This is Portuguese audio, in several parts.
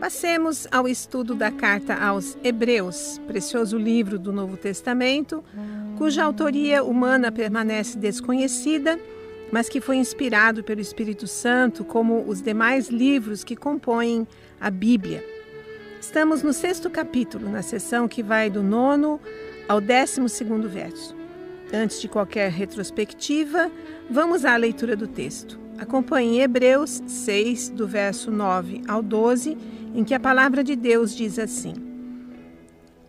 Passemos ao estudo da carta aos Hebreus, precioso livro do Novo Testamento, cuja autoria humana permanece desconhecida, mas que foi inspirado pelo Espírito Santo, como os demais livros que compõem a Bíblia. Estamos no 6º capítulo, na seção que vai do 9º ao 12º verso. Antes de qualquer retrospectiva, vamos à leitura do texto. Acompanhe Hebreus 6, do verso 9 ao 12, em que a palavra de Deus diz assim: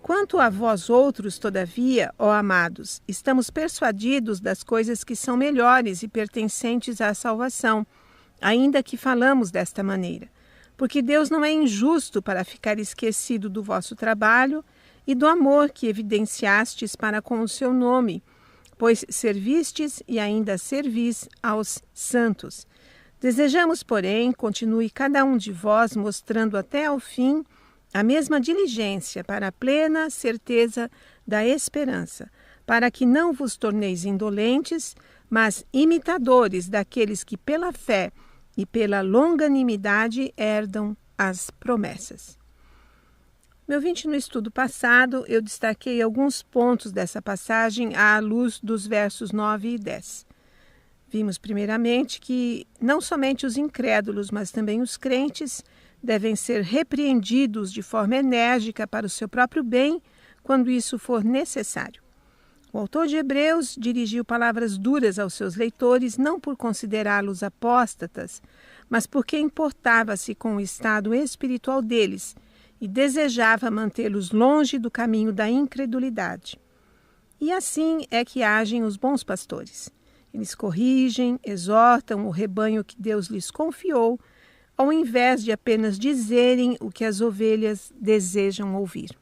Quanto a vós outros, todavia, ó amados, estamos persuadidos das coisas que são melhores e pertencentes à salvação, ainda que falamos desta maneira. Porque Deus não é injusto para ficar esquecido do vosso trabalho e do amor que evidenciastes para com o seu nome, pois servistes e ainda servis aos santos. Desejamos, porém, continue cada um de vós mostrando até ao fim a mesma diligência para a plena certeza da esperança, para que não vos torneis indolentes, mas imitadores daqueles que pela fé e pela longanimidade herdam as promessas. Meu ouvinte, no estudo passado, eu destaquei alguns pontos dessa passagem à luz dos versos 9 e 10. Vimos primeiramente que não somente os incrédulos, mas também os crentes devem ser repreendidos de forma enérgica para o seu próprio bem, quando isso for necessário. O autor de Hebreus dirigiu palavras duras aos seus leitores, não por considerá-los apóstatas, mas porque importava-se com o estado espiritual deles e desejava mantê-los longe do caminho da incredulidade. E assim é que agem os bons pastores. Eles corrigem, exortam o rebanho que Deus lhes confiou, ao invés de apenas dizerem o que as ovelhas desejam ouvir.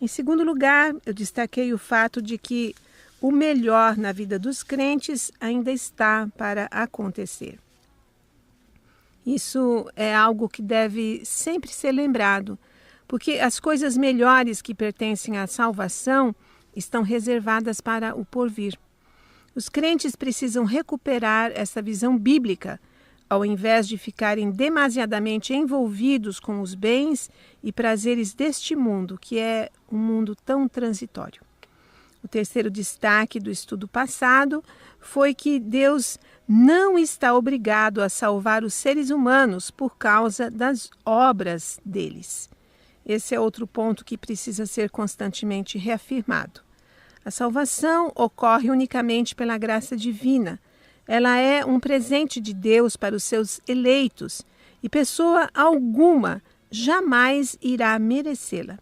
Em segundo lugar, eu destaquei o fato de que o melhor na vida dos crentes ainda está para acontecer. Isso é algo que deve sempre ser lembrado, porque as coisas melhores que pertencem à salvação estão reservadas para o porvir. Os crentes precisam recuperar essa visão bíblica, ao invés de ficarem demasiadamente envolvidos com os bens e prazeres deste mundo, que é um mundo tão transitório. O terceiro destaque do estudo passado foi que Deus não está obrigado a salvar os seres humanos por causa das obras deles. Esse é outro ponto que precisa ser constantemente reafirmado. A salvação ocorre unicamente pela graça divina. Ela é um presente de Deus para os seus eleitos e pessoa alguma jamais irá merecê-la.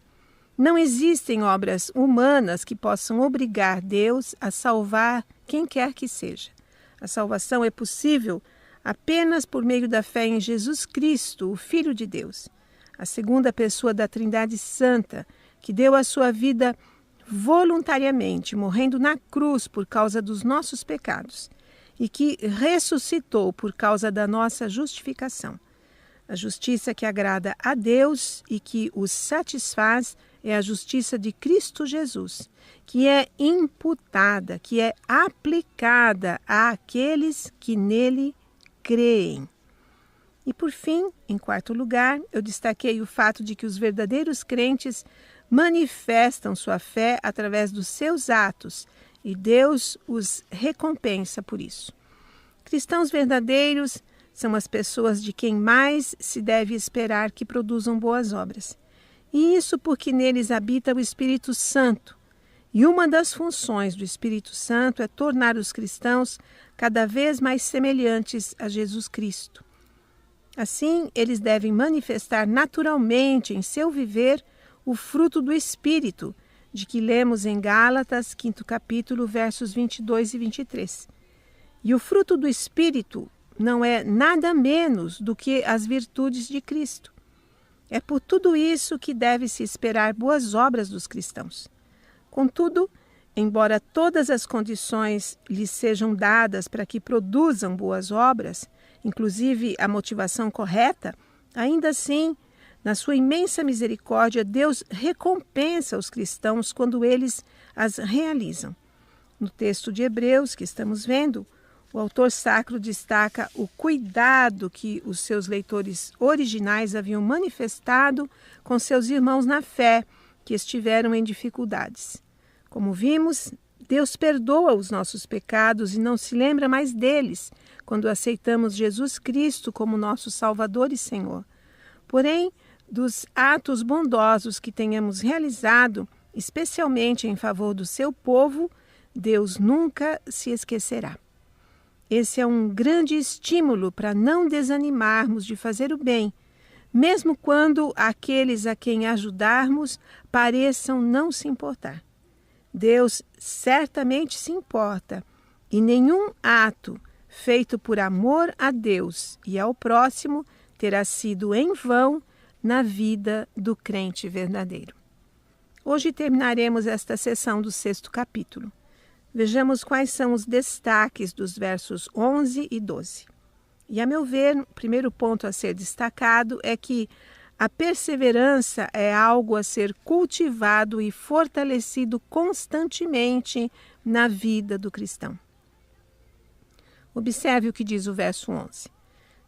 Não existem obras humanas que possam obrigar Deus a salvar quem quer que seja. A salvação é possível apenas por meio da fé em Jesus Cristo, o Filho de Deus, a segunda pessoa da Trindade Santa, que deu a sua vida voluntariamente, morrendo na cruz por causa dos nossos pecados, e que ressuscitou por causa da nossa justificação. A justiça que agrada a Deus e que os satisfaz é a justiça de Cristo Jesus, que é imputada, que é aplicada àqueles que nele creem. E por fim, em quarto lugar, eu destaquei o fato de que os verdadeiros crentes manifestam sua fé através dos seus atos e Deus os recompensa por isso. Cristãos verdadeiros são as pessoas de quem mais se deve esperar que produzam boas obras. E isso porque neles habita o Espírito Santo. E uma das funções do Espírito Santo é tornar os cristãos cada vez mais semelhantes a Jesus Cristo. Assim, eles devem manifestar naturalmente em seu viver o fruto do Espírito, de que lemos em Gálatas, 5º capítulo, versos 22 e 23. E o fruto do Espírito não é nada menos do que as virtudes de Cristo. É por tudo isso que deve-se esperar boas obras dos cristãos. Contudo, embora todas as condições lhes sejam dadas para que produzam boas obras, inclusive a motivação correta, ainda assim, na sua imensa misericórdia, Deus recompensa os cristãos quando eles as realizam. No texto de Hebreus que estamos vendo, O autor sacro destaca o cuidado que os seus leitores originais haviam manifestado com seus irmãos na fé, que estiveram em dificuldades. Como vimos, Deus perdoa os nossos pecados e não se lembra mais deles quando aceitamos Jesus Cristo como nosso Salvador e Senhor. Porém, dos atos bondosos que tenhamos realizado, especialmente em favor do seu povo, Deus nunca se esquecerá. Esse é um grande estímulo para não desanimarmos de fazer o bem, mesmo quando aqueles a quem ajudarmos pareçam não se importar. Deus certamente se importa e nenhum ato feito por amor a Deus e ao próximo terá sido em vão na vida do crente verdadeiro. Hoje terminaremos esta sessão do 6º capítulo. Vejamos quais são os destaques dos versos 11 e 12. E, a meu ver, o primeiro ponto a ser destacado é que a perseverança é algo a ser cultivado e fortalecido constantemente na vida do cristão. Observe o que diz o verso 11.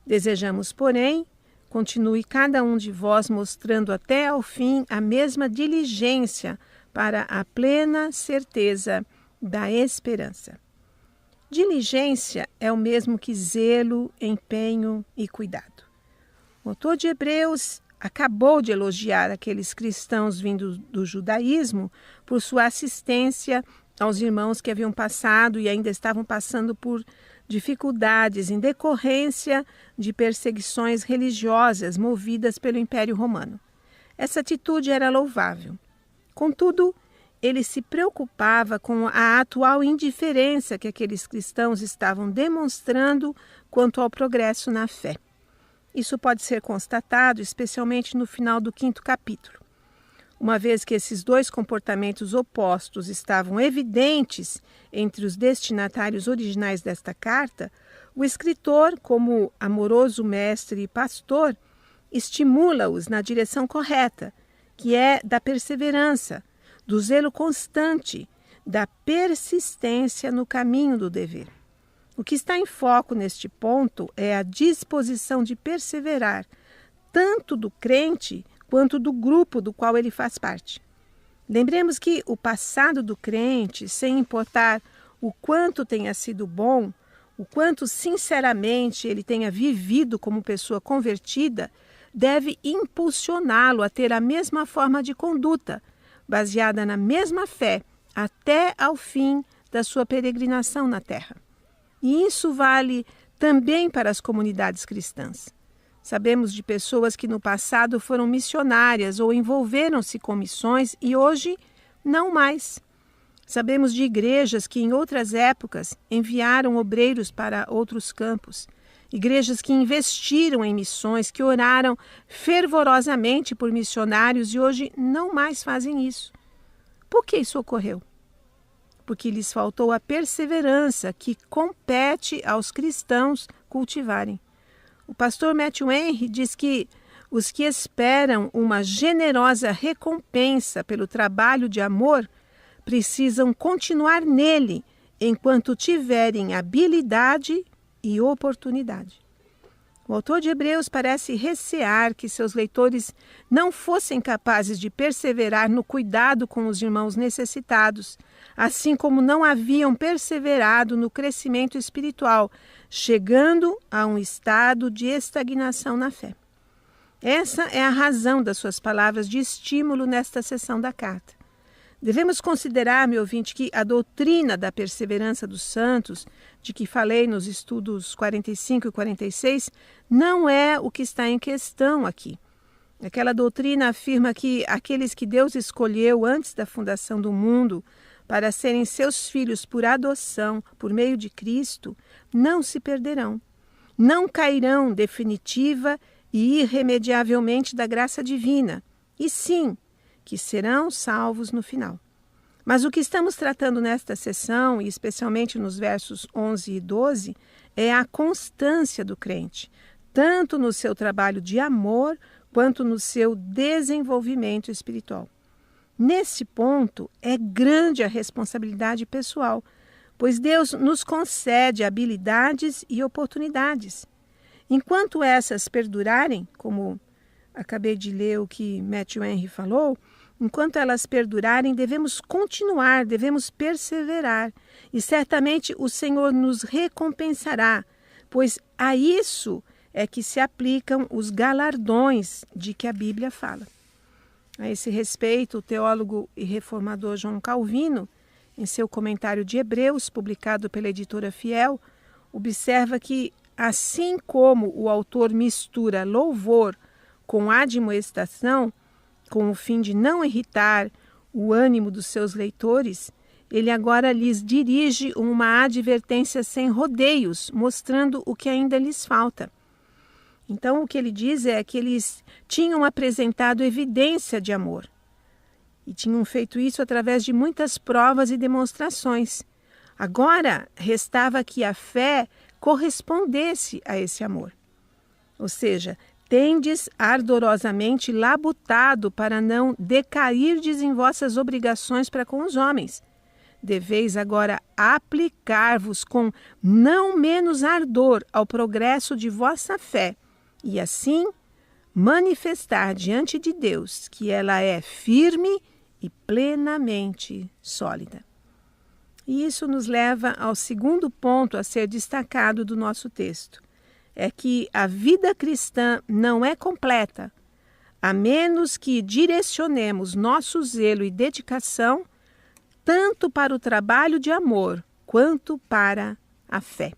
Desejamos, porém, continue cada um de vós mostrando até ao fim a mesma diligência para a plena certeza da esperança. Diligência é o mesmo que zelo, empenho e cuidado. O autor de Hebreus acabou de elogiar aqueles cristãos vindos do judaísmo por sua assistência aos irmãos que haviam passado e ainda estavam passando por dificuldades em decorrência de perseguições religiosas movidas pelo Império Romano. Essa atitude era louvável. Contudo, ele se preocupava com a atual indiferença que aqueles cristãos estavam demonstrando quanto ao progresso na fé. Isso pode ser constatado especialmente no final do 5º capítulo. Uma vez que esses dois comportamentos opostos estavam evidentes entre os destinatários originais desta carta, o escritor, como amoroso mestre e pastor, estimula-os na direção correta, que é da perseverança, do zelo constante, da persistência no caminho do dever. O que está em foco neste ponto é a disposição de perseverar, tanto do crente quanto do grupo do qual ele faz parte. Lembremos que o passado do crente, sem importar o quanto tenha sido bom, o quanto sinceramente ele tenha vivido como pessoa convertida, deve impulsioná-lo a ter a mesma forma de conduta, baseada na mesma fé, até ao fim da sua peregrinação na terra. E isso vale também para as comunidades cristãs. Sabemos de pessoas que no passado foram missionárias ou envolveram-se com missões e hoje não mais. Sabemos de igrejas que em outras épocas enviaram obreiros para outros campos, igrejas que investiram em missões, que oraram fervorosamente por missionários e hoje não mais fazem isso. Por que isso ocorreu? Porque lhes faltou a perseverança que compete aos cristãos cultivarem. O pastor Matthew Henry diz que os que esperam uma generosa recompensa pelo trabalho de amor precisam continuar nele enquanto tiverem habilidade e oportunidade. O autor de Hebreus parece recear que seus leitores não fossem capazes de perseverar no cuidado com os irmãos necessitados, assim como não haviam perseverado no crescimento espiritual, chegando a um estado de estagnação na fé. Essa é a razão das suas palavras de estímulo nesta seção da carta. Devemos considerar, meu ouvinte, que a doutrina da perseverança dos santos, de que falei nos estudos 45 e 46, não é o que está em questão aqui. Aquela doutrina afirma que aqueles que Deus escolheu antes da fundação do mundo para serem seus filhos por adoção, por meio de Cristo, não se perderão, não cairão definitiva e irremediavelmente da graça divina, e sim, que serão salvos no final. Mas o que estamos tratando nesta sessão, e especialmente nos versos 11 e 12, é a constância do crente, tanto no seu trabalho de amor, quanto no seu desenvolvimento espiritual. Nesse ponto, é grande a responsabilidade pessoal, pois Deus nos concede habilidades e oportunidades. Enquanto essas perdurarem, como acabei de ler o que Matthew Henry falou, enquanto elas perdurarem, devemos continuar, devemos perseverar. E certamente o Senhor nos recompensará, pois a isso é que se aplicam os galardões de que a Bíblia fala. A esse respeito, o teólogo e reformador João Calvino, em seu comentário de Hebreus, publicado pela editora Fiel, observa que, assim como o autor mistura louvor com admoestação, com o fim de não irritar o ânimo dos seus leitores, ele agora lhes dirige uma advertência sem rodeios, mostrando o que ainda lhes falta. Então, o que ele diz é que eles tinham apresentado evidência de amor. E tinham feito isso através de muitas provas e demonstrações. Agora, restava que a fé correspondesse a esse amor. Ou seja, tendes ardorosamente labutado para não decairdes em vossas obrigações para com os homens. Deveis agora aplicar-vos com não menos ardor ao progresso de vossa fé, e assim manifestar diante de Deus que ela é firme e plenamente sólida. E isso nos leva ao segundo ponto a ser destacado do nosso texto. É que a vida cristã não é completa, a menos que direcionemos nosso zelo e dedicação tanto para o trabalho de amor quanto para a fé.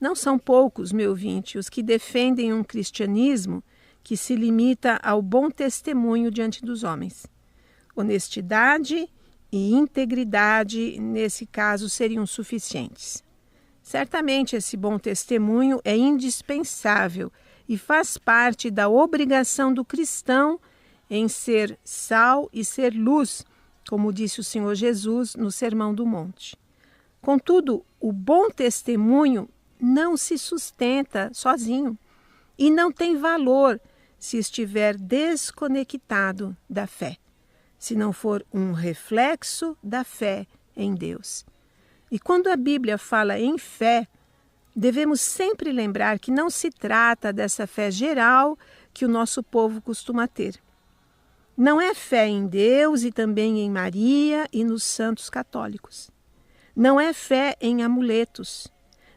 Não são poucos, meu ouvinte, os que defendem um cristianismo que se limita ao bom testemunho diante dos homens. Honestidade e integridade, nesse caso, seriam suficientes. Certamente esse bom testemunho é indispensável e faz parte da obrigação do cristão em ser sal e ser luz, como disse o Senhor Jesus no Sermão do Monte. Contudo, o bom testemunho não se sustenta sozinho e não tem valor se estiver desconectado da fé, se não for um reflexo da fé em Deus. E quando a Bíblia fala em fé, devemos sempre lembrar que não se trata dessa fé geral que o nosso povo costuma ter. Não é fé em Deus e também em Maria e nos santos católicos. Não é fé em amuletos.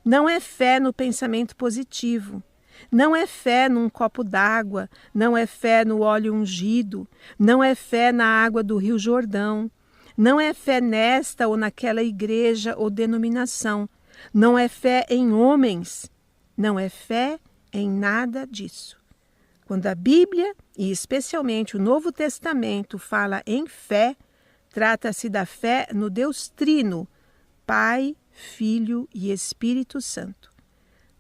Não é fé no pensamento positivo. Não é fé num copo d'água. Não é fé no óleo ungido. Não é fé na água do Rio Jordão. Não é fé nesta ou naquela igreja ou denominação. Não é fé em homens. Não é fé em nada disso. Quando a Bíblia, e especialmente o Novo Testamento, fala em fé, trata-se da fé no Deus Trino, Pai, Filho e Espírito Santo.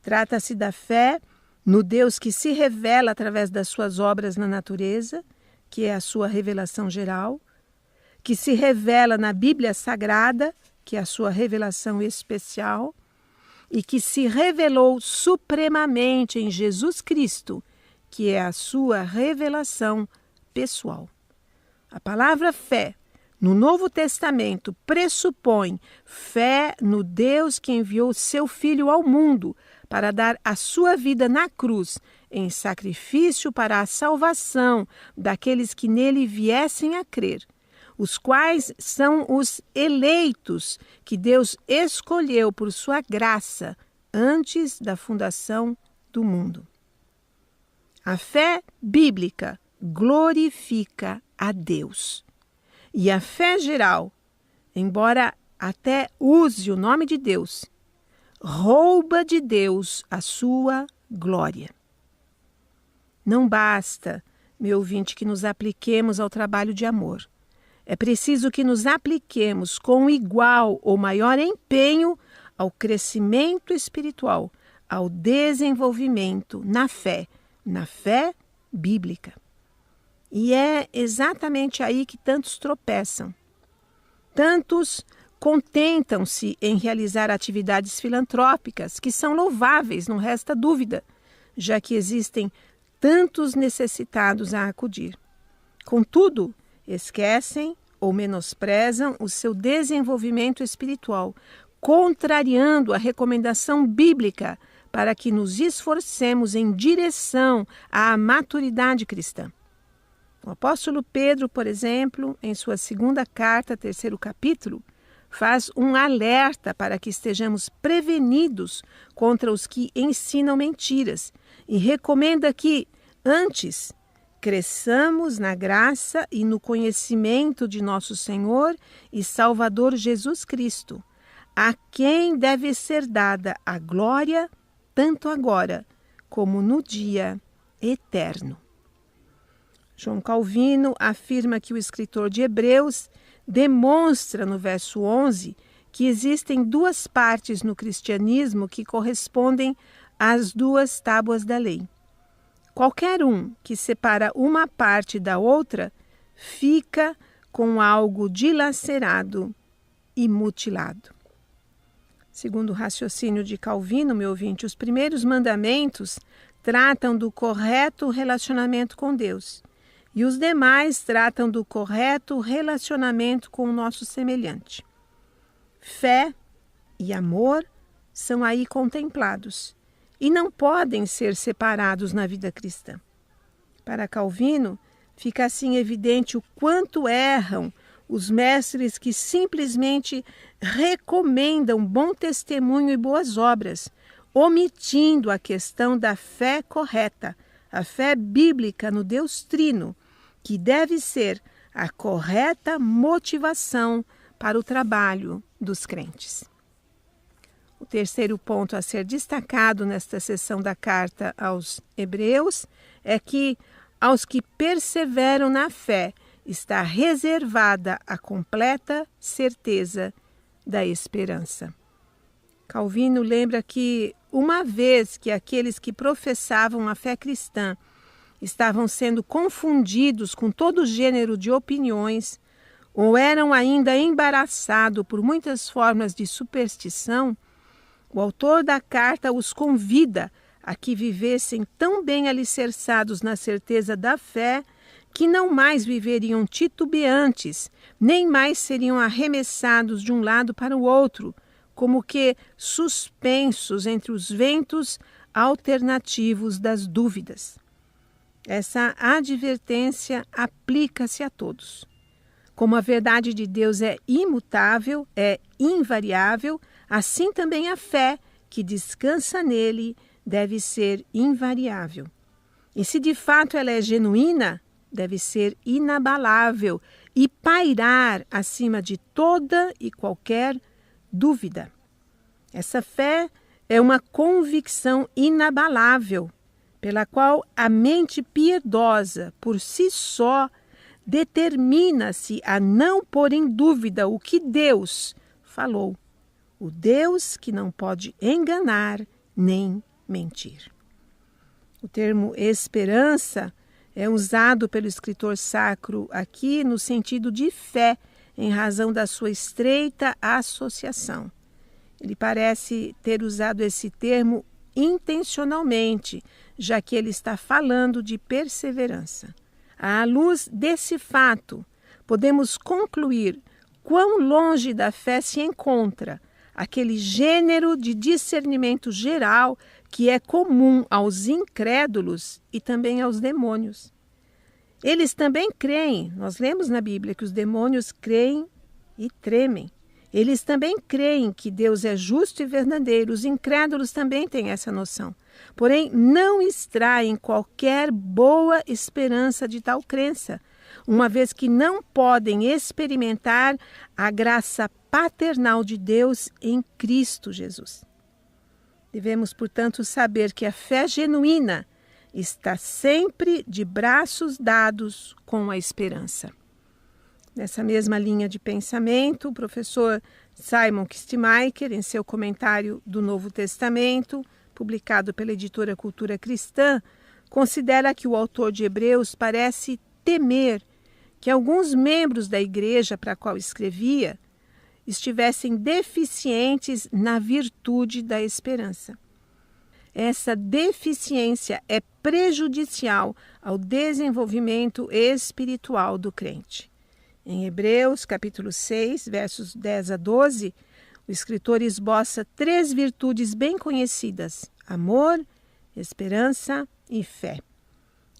Trata-se da fé no Deus que se revela através das suas obras na natureza, que é a sua revelação geral, que se revela na Bíblia Sagrada, que é a sua revelação especial, e que se revelou supremamente em Jesus Cristo, que é a sua revelação pessoal. A palavra fé no Novo Testamento pressupõe fé no Deus que enviou seu Filho ao mundo para dar a sua vida na cruz em sacrifício para a salvação daqueles que nele viessem a crer, os quais são os eleitos que Deus escolheu por sua graça antes da fundação do mundo. A fé bíblica glorifica a Deus. E a fé geral, embora até use o nome de Deus, rouba de Deus a sua glória. Não basta, meu ouvinte, que nos apliquemos ao trabalho de amor. É preciso que nos apliquemos com igual ou maior empenho ao crescimento espiritual, ao desenvolvimento na fé bíblica. E é exatamente aí que tantos tropeçam. Tantos contentam-se em realizar atividades filantrópicas, que são louváveis, não resta dúvida, já que existem tantos necessitados a acudir. Contudo, esquecem ou menosprezam o seu desenvolvimento espiritual, contrariando a recomendação bíblica para que nos esforcemos em direção à maturidade cristã. O apóstolo Pedro, por exemplo, em sua segunda carta, 3º capítulo, faz um alerta para que estejamos prevenidos contra os que ensinam mentiras e recomenda que, antes, cresçamos na graça e no conhecimento de nosso Senhor e Salvador Jesus Cristo, a quem deve ser dada a glória, tanto agora como no dia eterno. João Calvino afirma que o escritor de Hebreus demonstra no verso 11 que existem duas partes no cristianismo que correspondem às duas tábuas da lei. Qualquer um que separa uma parte da outra fica com algo dilacerado e mutilado. Segundo o raciocínio de Calvino, meu ouvinte, os primeiros mandamentos tratam do correto relacionamento com Deus e os demais tratam do correto relacionamento com o nosso semelhante. Fé e amor são aí contemplados e não podem ser separados na vida cristã. Para Calvino, fica assim evidente o quanto erram os mestres que simplesmente recomendam bom testemunho e boas obras, omitindo a questão da fé correta, a fé bíblica no Deus Trino, que deve ser a correta motivação para o trabalho dos crentes. O terceiro ponto a ser destacado nesta seção da carta aos Hebreus é que, aos que perseveram na fé, está reservada a completa certeza da esperança. Calvino lembra que, uma vez que aqueles que professavam a fé cristã estavam sendo confundidos com todo gênero de opiniões, ou eram ainda embaraçados por muitas formas de superstição, o autor da carta os convida a que vivessem tão bem alicerçados na certeza da fé que não mais viveriam titubeantes, nem mais seriam arremessados de um lado para o outro, como que suspensos entre os ventos alternativos das dúvidas. Essa advertência aplica-se a todos. Como a verdade de Deus é imutável, é invariável, assim também a fé que descansa nele deve ser invariável. E se de fato ela é genuína, deve ser inabalável e pairar acima de toda e qualquer dúvida. Essa fé é uma convicção inabalável, pela qual a mente piedosa, por si só, determina-se a não pôr em dúvida o que Deus falou, o Deus que não pode enganar nem mentir. O termo esperança é usado pelo escritor sacro aqui no sentido de fé, em razão da sua estreita associação. Ele parece ter usado esse termo intencionalmente, já que ele está falando de perseverança. À luz desse fato, podemos concluir quão longe da fé se encontra aquele gênero de discernimento geral que é comum aos incrédulos e também aos demônios. Eles também creem, nós lemos na Bíblia que os demônios creem e tremem. Eles também creem que Deus é justo e verdadeiro, os incrédulos também têm essa noção. Porém, não extraem qualquer boa esperança de tal crença, uma vez que não podem experimentar a graça paternal de Deus em Cristo Jesus. Devemos, portanto, saber que a fé genuína está sempre de braços dados com a esperança. Nessa mesma linha de pensamento, o professor Simon Kistemaker, em seu comentário do Novo Testamento, publicado pela editora Cultura Cristã, considera que o autor de Hebreus parece temer que alguns membros da igreja para a qual escrevia estivessem deficientes na virtude da esperança. Essa deficiência é prejudicial ao desenvolvimento espiritual do crente. Em Hebreus, capítulo 6, versos 10 a 12, o escritor esboça 3 virtudes bem conhecidas: amor, esperança e fé.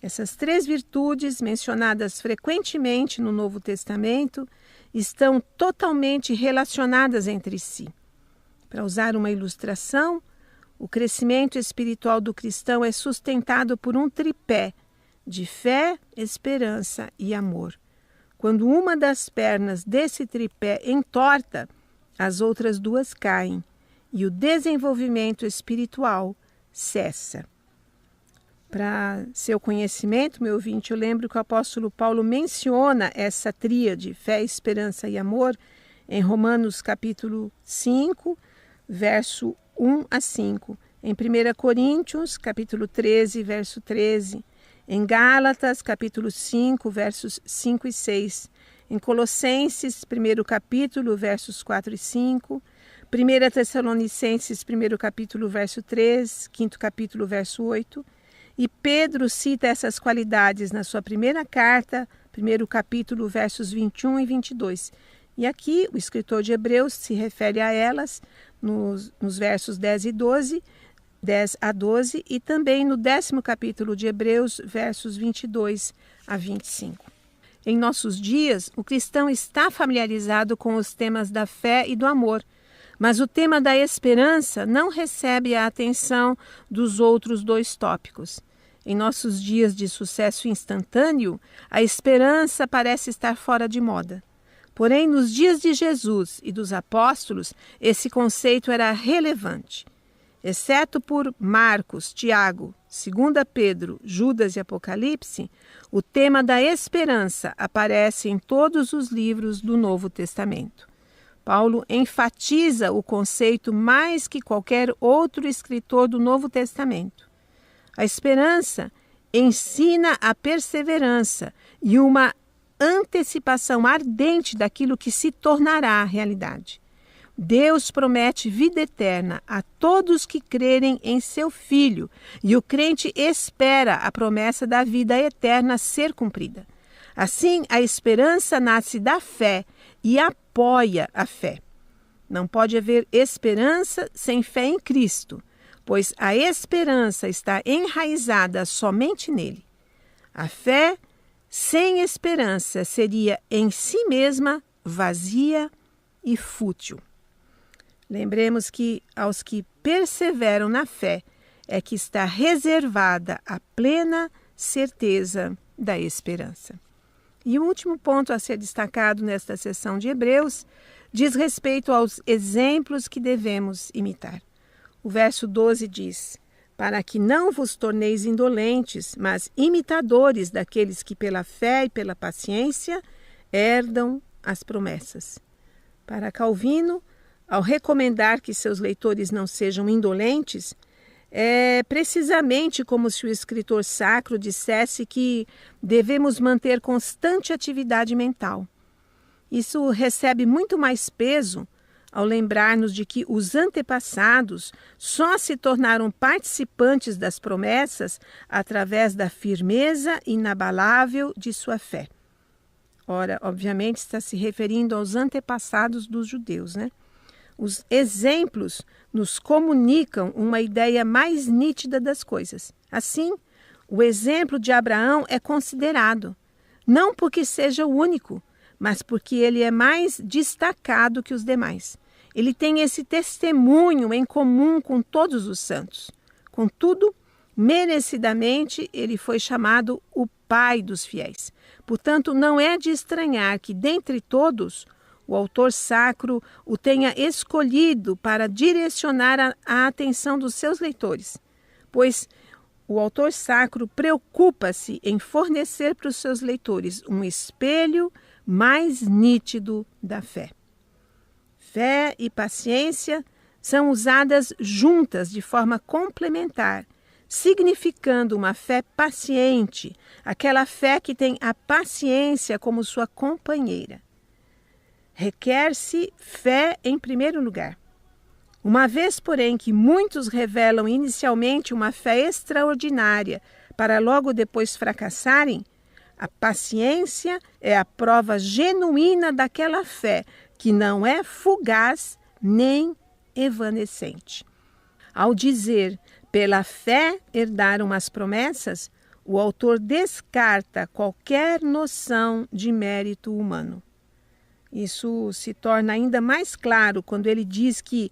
Essas 3 virtudes, mencionadas frequentemente no Novo Testamento, estão totalmente relacionadas entre si. Para usar uma ilustração, o crescimento espiritual do cristão é sustentado por um tripé de fé, esperança e amor. Quando uma das pernas desse tripé entorta, as outras 2 caem e o desenvolvimento espiritual cessa. Para seu conhecimento, meu ouvinte, eu lembro que o apóstolo Paulo menciona essa tríade, fé, esperança e amor, em Romanos capítulo 5, verso 1 a 5, em 1 Coríntios, capítulo 13, verso 13, em Gálatas, capítulo 5, versos 5 e 6, em Colossenses, 1º capítulo, versos 4 e 5, 1 Tessalonicenses, 1º capítulo, verso 3, 5º capítulo, verso 8, e Pedro cita essas qualidades na sua primeira carta, 1º capítulo, versos 21 e 22. E aqui o escritor de Hebreus se refere a elas nos versos 10 a 12 e também no 10º capítulo de Hebreus, versos 22 a 25. Em nossos dias, o cristão está familiarizado com os temas da fé e do amor, mas o tema da esperança não recebe a atenção dos outros 2 tópicos. Em nossos dias de sucesso instantâneo, a esperança parece estar fora de moda. Porém, nos dias de Jesus e dos apóstolos, esse conceito era relevante. Exceto por Marcos, Tiago, 2 Pedro, Judas e Apocalipse, o tema da esperança aparece em todos os livros do Novo Testamento. Paulo enfatiza o conceito mais que qualquer outro escritor do Novo Testamento. A esperança ensina a perseverança e uma antecipação ardente daquilo que se tornará realidade. Deus promete vida eterna a todos que crerem em seu Filho, e o crente espera a promessa da vida eterna ser cumprida. Assim, a esperança nasce da fé e apoia a fé. Não pode haver esperança sem fé em Cristo, pois a esperança está enraizada somente nele. A fé sem esperança seria em si mesma vazia e fútil. Lembremos que aos que perseveram na fé é que está reservada a plena certeza da esperança. E o último ponto a ser destacado nesta sessão de Hebreus diz respeito aos exemplos que devemos imitar. O verso 12 diz: para que não vos torneis indolentes, mas imitadores daqueles que pela fé e pela paciência herdam as promessas. Para Calvino, ao recomendar que seus leitores não sejam indolentes, é precisamente como se o escritor sacro dissesse que devemos manter constante atividade mental. Isso recebe muito mais peso ao lembrar-nos de que os antepassados só se tornaram participantes das promessas através da firmeza inabalável de sua fé. Ora, obviamente está se referindo aos antepassados dos judeus, né? Os exemplos nos comunicam uma ideia mais nítida das coisas. Assim, o exemplo de Abraão é considerado, não porque seja o único, mas porque ele é mais destacado que os demais. Ele tem esse testemunho em comum com todos os santos. Contudo, merecidamente, ele foi chamado o pai dos fiéis. Portanto, não é de estranhar que, dentre todos, o autor sacro o tenha escolhido para direcionar a atenção dos seus leitores, pois o autor sacro preocupa-se em fornecer para os seus leitores um espelho mais nítido da fé. Fé e paciência são usadas juntas de forma complementar, significando uma fé paciente, aquela fé que tem a paciência como sua companheira. Requer-se fé em primeiro lugar. Uma vez, porém, que muitos revelam inicialmente uma fé extraordinária para logo depois fracassarem, A paciência é a prova genuína daquela fé, que não é fugaz nem evanescente. Ao dizer, pela fé herdaram as promessas, o autor descarta qualquer noção de mérito humano. Isso se torna ainda mais claro quando ele diz que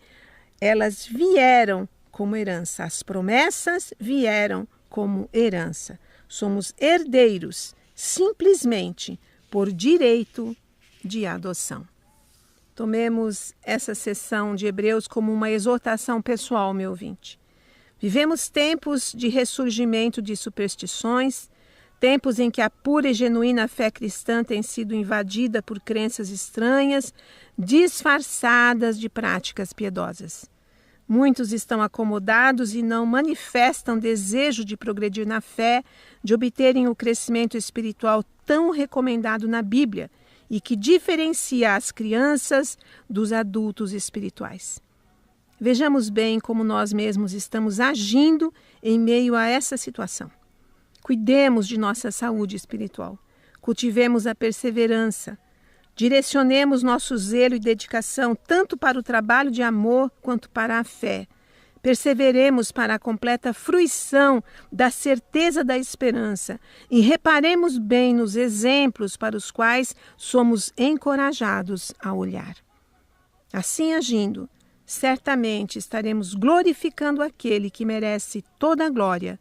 elas vieram como herança, as promessas vieram como herança. Somos herdeiros, simplesmente por direito de adoção. Tomemos essa sessão de Hebreus como uma exortação pessoal, meu ouvinte. Vivemos tempos de ressurgimento de superstições, tempos em que a pura e genuína fé cristã tem sido invadida por crenças estranhas, disfarçadas de práticas piedosas. Muitos estão acomodados e não manifestam desejo de progredir na fé, de obterem o crescimento espiritual tão recomendado na Bíblia e que diferencia as crianças dos adultos espirituais. Vejamos bem como nós mesmos estamos agindo em meio a essa situação. Cuidemos de nossa saúde espiritual, cultivemos a perseverança, direcionemos nosso zelo e dedicação tanto para o trabalho de amor quanto para a fé. Perseveremos para a completa fruição da certeza da esperança e reparemos bem nos exemplos para os quais somos encorajados a olhar. Assim agindo, certamente estaremos glorificando aquele que merece toda a glória,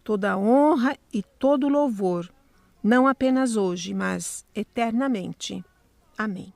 toda a honra e todo o louvor, não apenas hoje, mas eternamente. Amém.